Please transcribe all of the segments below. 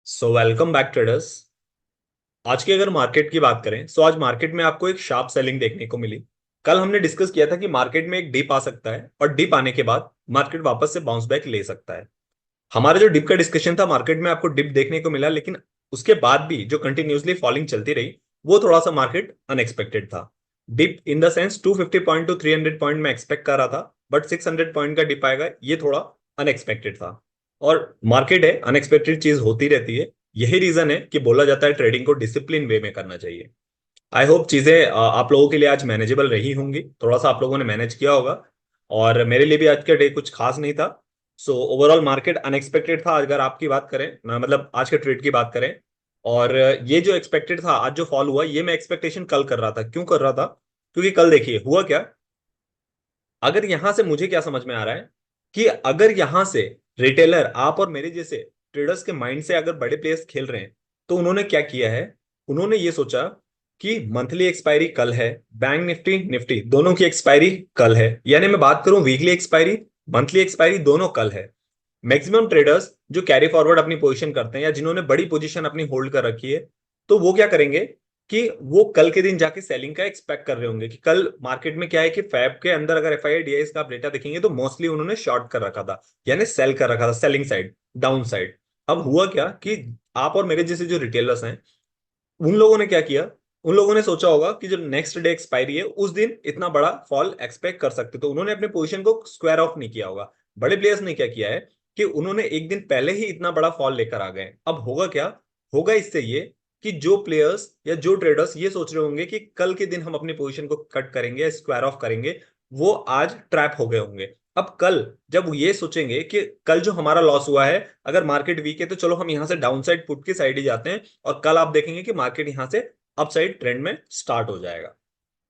Welcome back traders. आज की अगर मार्केट की बात करें तो आज मार्केट में आपको एक शार्प सेलिंग देखने को मिली। कल हमने डिस्कस किया था कि मार्केट में एक डिप आ सकता है और डिप आने के बाद मार्केट वापस से बाउंस बैक ले सकता है। हमारा जो डिप का डिस्कशन था, मार्केट में आपको डिप देखने को मिला, लेकिन उसके बाद भी जो कंटिन्यूसली फॉलिंग चलती रही वो थोड़ा सा मार्केट अनएक्सपेक्टेड था। Dip in the sense 250 point to 300 point में एक्सपेक्ट कर रहा था, बट 600 पॉइंट का डिप आएगा ये थोड़ा अनएक्सपेक्टेड था। और मार्केट है, अनएक्सपेक्टेड चीज होती रहती है। यही रीजन है कि बोला जाता है ट्रेडिंग को डिसिप्लिन वे में करना चाहिए। आई होप चीजें आप लोगों के लिए आज मैनेजेबल रही होंगी, थोड़ा सा आप लोगों ने मैनेज किया होगा। और मेरे लिए भी आज का डे कुछ खास नहीं था। सो ओवरऑल मार्केट अनएक्सपेक्टेड था अगर आपकी बात करें मतलब आज के ट्रेड की बात करें। और ये जो एक्सपेक्टेड था आज जो फॉल हुआ, ये मैं एक्सपेक्टेशन कल कर रहा था। क्यों कर रहा था? क्योंकि कल देखिए हुआ क्या। अगर यहां से मुझे क्या समझ में आ रहा है कि अगर यहां से रिटेलर, आप और मेरे जैसे ट्रेडर्स के माइंड से अगर बड़े प्लेयर्स खेल रहे हैं, तो उन्होंने क्या किया है। उन्होंने ये सोचा कि मंथली एक्सपायरी कल है, बैंक निफ्टी निफ्टी दोनों की एक्सपायरी कल है, यानी मैं बात करूं वीकली एक्सपायरी, मंथली एक्सपायरी दोनों कल है। मैक्सिमम ट्रेडर्स जो कैरी फॉरवर्ड अपनी पोजीशन करते हैं या जिन्होंने बड़ी पोजीशन अपनी होल्ड कर रखी है, तो वो क्या करेंगे कि वो कल के दिन जाके सेलिंग का एक्सपेक्ट कर रहे होंगे कि कल मार्केट में क्या है कि फैब के अंदर अगर एफ आई डीआई का आप डेटा देखेंगे तो मोस्टली उन्होंने शॉर्ट कर रखा था, यानी सेल कर रखा था, सेलिंग साइड, डाउन साइड। अब हुआ क्या कि आप और मेरे जैसे जो रिटेलर्स हैं, उन लोगों ने क्या किया। उन लोगों ने सोचा होगा कि जो नेक्स्ट डे एक्सपायरी है उस दिन इतना बड़ा फॉल एक्सपेक्ट कर सकते, तो उन्होंने अपने पोजीशन को स्क्वायर ऑफ नहीं किया होगा। बड़े प्लेयर्स ने क्या किया है कि उन्होंने एक दिन पहले ही इतना बड़ा फॉल लेकर आ गए। अब होगा क्या, होगा इससे ये कि जो प्लेयर्स या जो ट्रेडर्स ये सोच रहे होंगे कि कल के दिन हम अपनी पोजीशन को कट करेंगे, स्क्वायर ऑफ करेंगे, वो आज ट्रैप हो गए होंगे। अब कल जब वो ये सोचेंगे कि कल जो हमारा लॉस हुआ है, अगर मार्केट वीक है तो चलो हम यहां से डाउन साइड पुट की साइड ही जाते हैं, और कल आप देखेंगे कि मार्केट यहां से अपसाइड ट्रेंड में स्टार्ट हो जाएगा।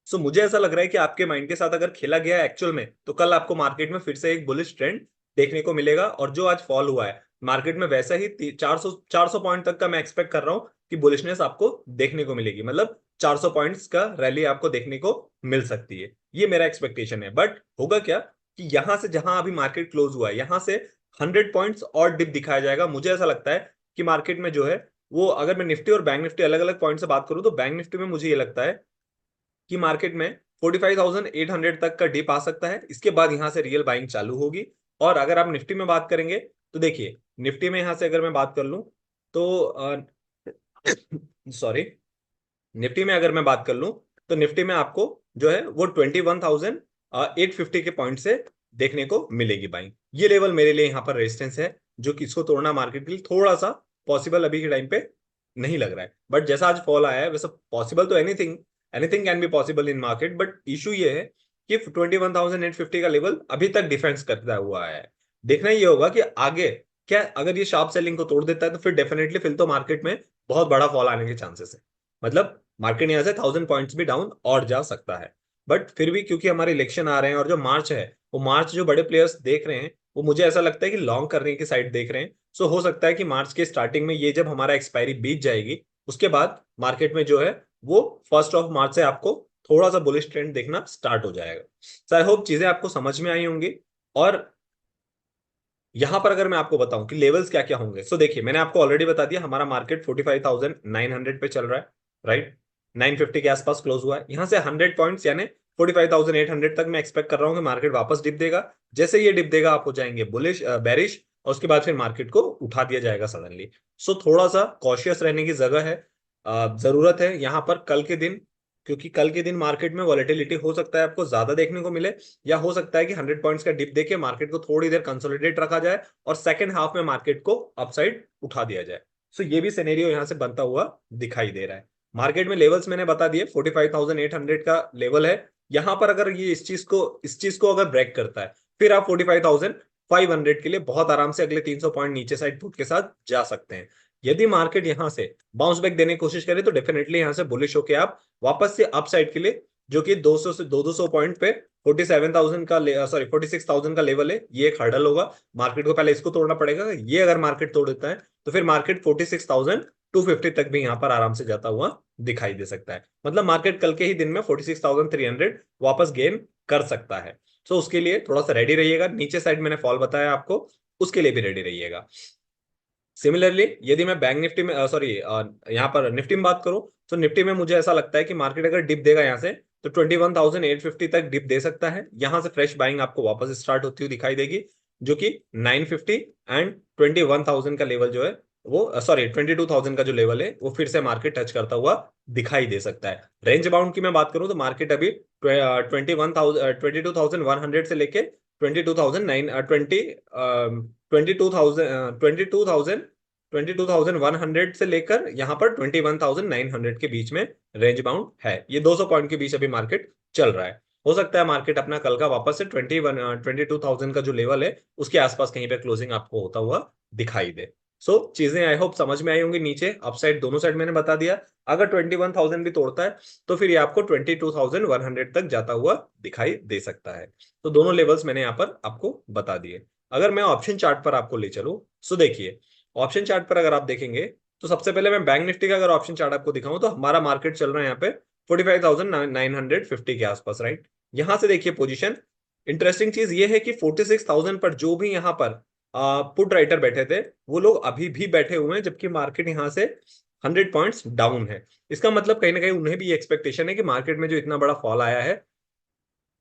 सो मुझे ऐसा लग रहा है कि आपके माइंड के साथ अगर खेला गया एक्चुअल में, तो कल आपको मार्केट में फिर से एक बुलिश ट्रेंड देखने को मिलेगा। और जो आज फॉल हुआ है मार्केट में, वैसा ही 400 पॉइंट तक का मैं एक्सपेक्ट कर रहा हूं कि बुलिशनेस आपको देखने को मिलेगी, मतलब 400 पॉइंट्स का रैली आपको देखने को मिल सकती है। ये मेरा एक्सपेक्टेशन है। बट होगा क्या कि यहां से जहां अभी मार्केट क्लोज हुआ है, यहां से 100 पॉइंट्स और डिप दिखाया जाएगा। मुझे ऐसा लगता है कि मार्केट में जो है वो, अगर मैं निफ्टी और बैंक निफ्टी अलग अलग पॉइंट से बात करूं, तो बैंक निफ्टी में मुझे ये लगता है कि मार्केट में 45,800 तक का डिप आ सकता है। इसके बाद यहां से रियल बाइंग चालू होगी। और अगर आप निफ्टी में बात करेंगे तो देखिए, निफ्टी में यहां से अगर मैं बात कर लूं तो सॉरी, निफ्टी में अगर मैं बात कर लूं तो निफ्टी में आपको जो है वो 21,850 के पॉइंट से देखने को मिलेगी बाइंग। ये लेवल मेरे लिए यहाँ पर रेजिस्टेंस है, जो कि इसको तोड़ना मार्केट के लिए थोड़ा सा पॉसिबल अभी के टाइम पे नहीं लग रहा है। बट जैसा आज फॉल आया है वैसा पॉसिबल तो anything, anything can be possible in market. But issue ये है कि 21,850 का लेवल अभी तक डिफेंस करता हुआ है। देखना ये होगा कि आगे क्या, अगर ये शार्प सेलिंग को तोड़ देता है तो फिर डेफिनेटली फिर तो मार्केट में बहुत बड़ा फॉल आने के चांसेस है। मतलब मार्केट यहाँ से 1,000 पॉइंट्स भी डाउन और जा सकता है। बट फिर भी क्योंकि हमारे इलेक्शन आ रहे हैं और जो मार्च है, वो मार्च जो बड़े प्लेयर्स देख रहे हैं, वो मुझे ऐसा लगता है कि लॉन्ग करने की साइड देख रहे हैं। सो हो सकता है कि मार्च के स्टार्टिंग में ये जब हमारा एक्सपायरी बीत जाएगी, उसके बाद मार्केट में जो है वो 1 ऑफ मार्च से आपको थोड़ा सा बुलिश ट्रेंड देखना स्टार्ट हो जाएगा। सो आई होप चीजें आपको समझ में आई होंगी। और यहां पर अगर मैं आपको बताऊं कि लेवल्स क्या क्या होंगे, सो देखिए मैंने आपको ऑलरेडी बता दिया हमारा मार्केट 45,900 पे चल रहा है, राइट। 950 के आसपास क्लोज हुआ है। यहां से 100 पॉइंट्स यानी 45,800 तक मैं एक्सपेक्ट कर रहा हूं कि मार्केट वापस डिप देगा। जैसे ये डिप देगा आप हो जाएंगे बुलिश बेरिश, और उसके बाद फिर मार्केट को उठा दिया जाएगा सडनली। सो थोड़ा सा कॉशियस रहने की जगह है, जरूरत है यहाँ पर कल के दिन। क्योंकि कल के दिन मार्केट में वॉलेटिलिटी हो सकता है आपको ज्यादा देखने को मिले, या हो सकता है कि 100 पॉइंट्स का डिप देके मार्केट को थोड़ी देर कंसोलिडेट रखा जाए और सेकंड हाफ में मार्केट को अपसाइड उठा दिया जाए। सो ये भी सिनेरियो यहां से बनता हुआ दिखाई दे रहा है। मार्केट में लेवल्स मैंने बता दिए, 45,800 का लेवल है। यहां पर अगर ये इस चीज को अगर ब्रेक करता है, फिर आप 45,500 के लिए बहुत आराम से अगले 300 पॉइंट नीचे साइड पुट के साथ जा सकते हैं। यदि मार्केट यहां से बाउंस बैक देने की कोशिश करे तो डेफिनेटली यहां से बुलिश होकर आप वापस से अपसाइड के लिए, जो कि 200 से 200 पॉइंट पे 47,000 का, सॉरी 46,000 का लेवल है, ये एक हर्डल होगा। मार्केट को पहले इसको तोड़ना पड़ेगा। ये अगर मार्केट तोड़ देता है तो फिर मार्केट 46,250 तक भी यहां पर आराम से जाता हुआ दिखाई दे सकता है। मतलब मार्केट कल के ही दिन में 46,300 वापस गेन कर सकता है। तो उसके लिए थोड़ा सा रेडी रहिएगा। नीचे साइड मैंने फॉल बताया आपको, उसके लिए भी रेडी रहिएगा। सिमिलरली यदि मैं बैंक निफ्टी में सॉरी यहाँ पर निफ्टी में बात करूं, तो निफ्टी में मुझे ऐसा लगता है कि मार्केट अगर डिप देगा यहाँ से तो 21,850 तक डिप दे सकता है। यहाँ से फ्रेश बाइंग आपको वापस स्टार्ट होती हुई दिखाई देगी, जो कि 950 एंड 21,000 का लेवल जो है वो सॉरी 22,000 का जो लेवल है वो फिर से मार्केट टच करता हुआ दिखाई दे सकता है। रेंज बाउंड की मैं बात करूं तो मार्केट अभी 22,100 से लेके 22,009 22,100 से लेकर यहाँ पर 21,900 के बीच में रेंज बाउंड है। ये 200 पॉइंट के बीच अभी मार्केट चल रहा है। हो सकता है मार्केट अपना कल का वापस से 22,000 का जो लेवल है उसके आसपास कहीं पे क्लोजिंग आपको होता हुआ दिखाई दे। चीजें आई होप समझ में आई होंगी। नीचे अपसाइड दोनों साइड मैंने बता दिया। अगर 21,000 भी तोड़ता है तो फिर ये आपको 22,100 तक जाता हुआ दिखाई दे सकता है। तो दोनों लेवल्स मैंने यहाँ पर आपको बता दिए। अगर मैं ऑप्शन चार्ट पर आपको ले चलूं, सो देखिए ऑप्शन चार्ट पर अगर आप देखेंगे तो सबसे पहले मैं बैंक निफ्टी का अगर ऑप्शन चार्ट आपको दिखाऊं तो हमारा मार्केट चल रहा है यहाँ पे 45,950 के आसपास, राइट। यहां से देखिए पोजीशन, इंटरेस्टिंग चीज ये है कि 46,000 पर जो भी यहाँ पर पुट राइटर बैठे थे वो लोग अभी भी बैठे हुए हैं, जबकि मार्केट यहाँ से 100 पॉइंट्स डाउन है। इसका मतलब कहीं ना कहीं उन्हें भी एक्सपेक्टेशन है कि मार्केट में जो इतना बड़ा फॉल आया है,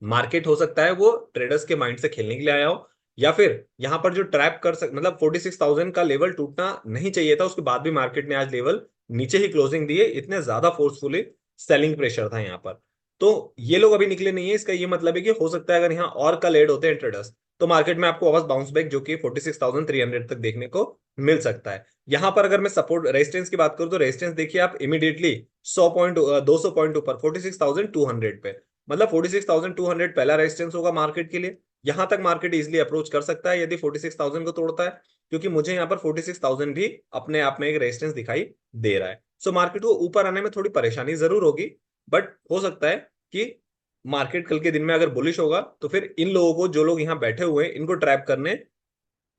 मार्केट हो सकता है वो ट्रेडर्स के माइंड से खेलने के लिए आया हो, या फिर यहां पर जो ट्रैप कर सक मतलब 46,000 का लेवल टूटना नहीं चाहिए था, उसके बाद भी मार्केट ने आज लेवल नीचे ही क्लोजिंग दिए, इतने ज्यादा फोर्सफुली सेलिंग प्रेशर था यहाँ पर। तो ये लोग अभी निकले नहीं है, इसका ये मतलब है कि हो सकता है अगर यहाँ और कल एड होते हैं ट्रेडर्स तो मार्केट में आपको वापस बाउंस बैक जो कि 46,300 तक देखने को मिल सकता है। यहां पर अगर मैं सपोर्ट रेजिस्टेंस की बात करूं तो रेजिस्टेंस देखिए आप इमीडिएटली 100 पॉइंट 200 पॉइंट ऊपर 46,200 पे, मतलब 46,200 पहला रेजिस्टेंस होगा मार्केट के लिए। यहां तक मार्केट इजीली अप्रोच कर सकता है यदि 46,000 को तोड़ता है, क्योंकि मुझे यहाँ पर 46,000 भी अपने आप में एक रेजिस्टेंस दिखाई दे रहा है। मार्केट को ऊपर आने में थोड़ी परेशानी जरूर होगी, बट हो सकता है कि मार्केट कल के दिन में अगर बुलिश होगा तो फिर इन लोगों को, जो लोग यहाँ बैठे हुए हैं, इनको ट्रैप करने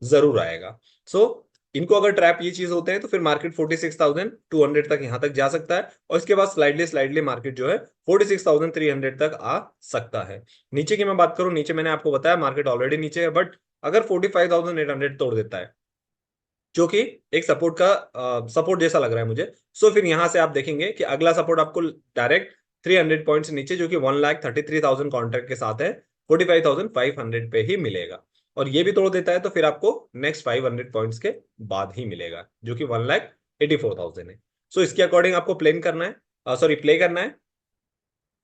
जरूर आएगा। इनको अगर ट्रैप ये चीज होते हैं तो फिर मार्केट 46,200 तक यहां तक जा सकता है, और इसके बाद स्लाइडली स्लाइडली मार्केट जो है 46,300 तक आ सकता है। नीचे की मैं बात करूं, नीचे मैंने आपको बताया मार्केट ऑलरेडी नीचे है, बट अगर 45,800 तोड़ देता है, जो कि एक सपोर्ट का सपोर्ट जैसा लग रहा है मुझे, फिर यहां से आप देखेंगे कि अगला सपोर्ट आपको डायरेक्ट 300 पॉइंट नीचे, जो कि 1,33,000 कॉन्ट्रैक्ट के साथ है, 45,500 पे ही मिलेगा। और ये भी तोड़ देता है तो फिर आपको नेक्स्ट 500 पॉइंट्स के बाद ही मिलेगा, जो कि 1,84,000 है। इसके अकॉर्डिंग आपको प्लेन करना है, सॉरी प्ले करना है,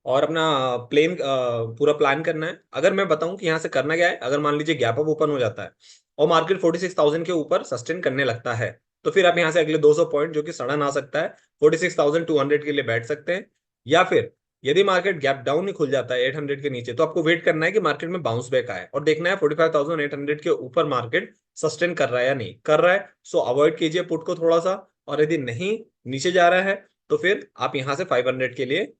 और अपना प्लेन पूरा प्लान करना है। अगर मैं बताऊं कि यहाँ से करना क्या है, अगर मान लीजिए गैप अप ओपन हो जाता है और मार्केट 46,000 के ऊपर सस्टेन करने लगता है, तो फिर आप यहाँ से अगले 200 पॉइंट जो कि सड़न आ सकता है 46,200 के लिए बैठ सकते हैं। या फिर यदि मार्केट गैप डाउन ही खुल जाता है 800 के नीचे, तो आपको वेट करना है कि मार्केट में बाउंस बैक आए और देखना है 45,800 के ऊपर मार्केट सस्टेन कर रहा है या नहीं कर रहा है। अवॉइड कीजिए पुट को थोड़ा सा, और यदि नहीं नीचे जा रहा है तो फिर आप यहाँ से 500 के लिए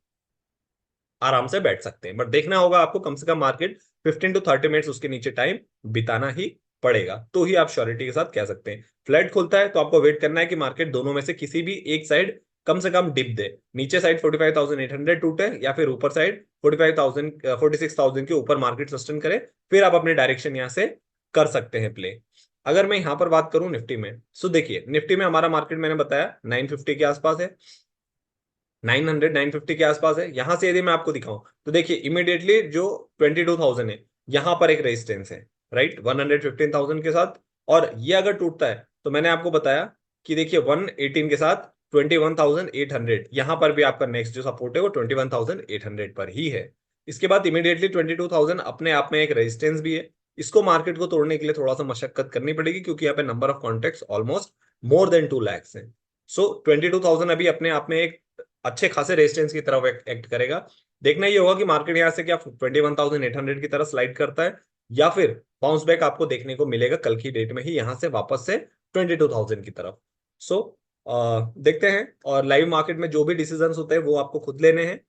आराम से बैठ सकते हैं। बट देखना होगा आपको कम से कम मार्केट 15 to 30 मिनट्स उसके नीचे टाइम बिताना ही पड़ेगा, तो ही आप श्योरिटी के साथ कह सकते हैं। फ्लैट खुलता है तो आपको वेट करना है कि मार्केट दोनों में से किसी भी एक साइड कम से कम डिप दे, नीचे साइड 45,800 टूटे या फिर ऊपर साइड 45,000 46,000 के ऊपर मार्केट सस्टेन करे, फिर आप अपने डायरेक्शन यहाँ से कर सकते हैं प्ले। अगर मैं यहाँ पर बात करूं निफ्टी में, देखिए निफ्टी में हमारा मार्केट मैंने बताया 950 के आसपास है, 950 के आसपास है। यहां से यदि मैं आपको दिखाऊं तो देखिए इमीडिएटली जो 22,000 है, यहां पर एक रेजिस्टेंस है, राइट, 115,000 के साथ। और ये अगर टूटता है तो मैंने आपको बताया कि देखिए 118 के साथ 21,800, यहां पर भी आपका नेक्स्ट जो सपोर्ट है वो 21,800 पर ही है। इसके बाद इमीडिएटली 22,000 अपने आप में एक रेजिस्टेंस भी है। इसको मार्केट को तोड़ने के लिए थोड़ा सा मशक्कत करनी पड़ेगी, क्योंकि यहाँ पे number of contracts almost more than 2 lakhs है। 22,000 अभी अपने आप में एक अच्छे खासे रेजिस्टेंस की तरफ एक्ट करेगा। देखना ये होगा कि मार्केट यहाँ से क्या 21,800 की तरफ स्लाइड करता है, या फिर बाउंस बैक आपको देखने को मिलेगा कल की डेट में ही यहाँ से वापस से 22,000 की तरफ। देखते हैं, और लाइव मार्केट में जो भी डिसीजंस होते हैं वो आपको खुद लेने हैं।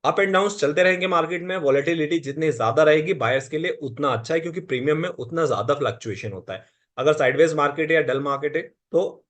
अप एंड डाउन चलते रहेंगे मार्केट में, वॉलेटिलिटी जितनी ज्यादा रहेगी बायर्स के लिए उतना अच्छा है, क्योंकि प्रीमियम में उतना ज्यादा फ्लक्चुएशन होता है। अगर साइडवेज मार्केट है या डल मार्केट है तो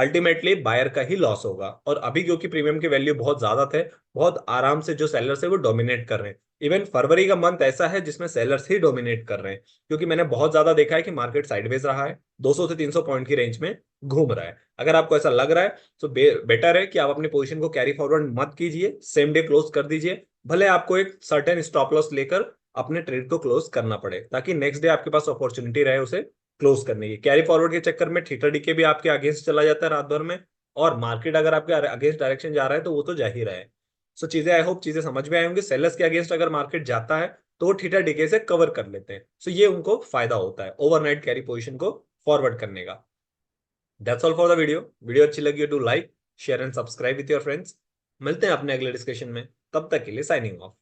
अल्टीमेटली बायर का ही लॉस होगा। और अभी क्योंकि प्रीमियम की वैल्यू बहुत ज्यादा थे, बहुत आराम से जो सेलर्स है वो डोमिनेट कर रहे हैं। इवन फरवरी का मंथ ऐसा है जिसमें सेलर्स ही डोमिनेट कर रहे हैं, क्योंकि मैंने बहुत ज्यादा देखा है कि मार्केट साइडवेज रहा है, 200 से 300 पॉइंट की रेंज में घूम रहा है। अगर आपको ऐसा लग रहा है तो बेटर है कि आप अपनी पोजीशन को कैरी फॉरवर्ड मत कीजिए, सेम डे क्लोज कर दीजिए। भले आपको एक सर्टेन स्टॉप लॉस लेकर अपने ट्रेड को क्लोज करना पड़े, ताकि नेक्स्ट डे आपके पास अपॉर्चुनिटी रहे उसे क्लोज करने की। कैरी फॉरवर्ड के चक्कर में थीटा डीके भी आपके अगेंस्ट चला जाता है रात भर में, और मार्केट अगर आपके अगेंस्ट डायरेक्शन जा रहा है तो वो तो जा ही रहा है। सो चीजें, आई होप चीजें समझ में आई होंगी। सेलर्स के अगेंस्ट अगर मार्केट जाता है तो वो थीटा डीके से कवर कर लेते हैं, सो ये उनको फायदा होता है ओवरनाइट कैरी पोजीशन को फॉरवर्ड करने का। That's all for the video. Video अच्छी लगी तो like share and subscribe with your friends. मिलते हैं अपने अगले डिस्कशन में, तब तक के लिए साइनिंग ऑफ।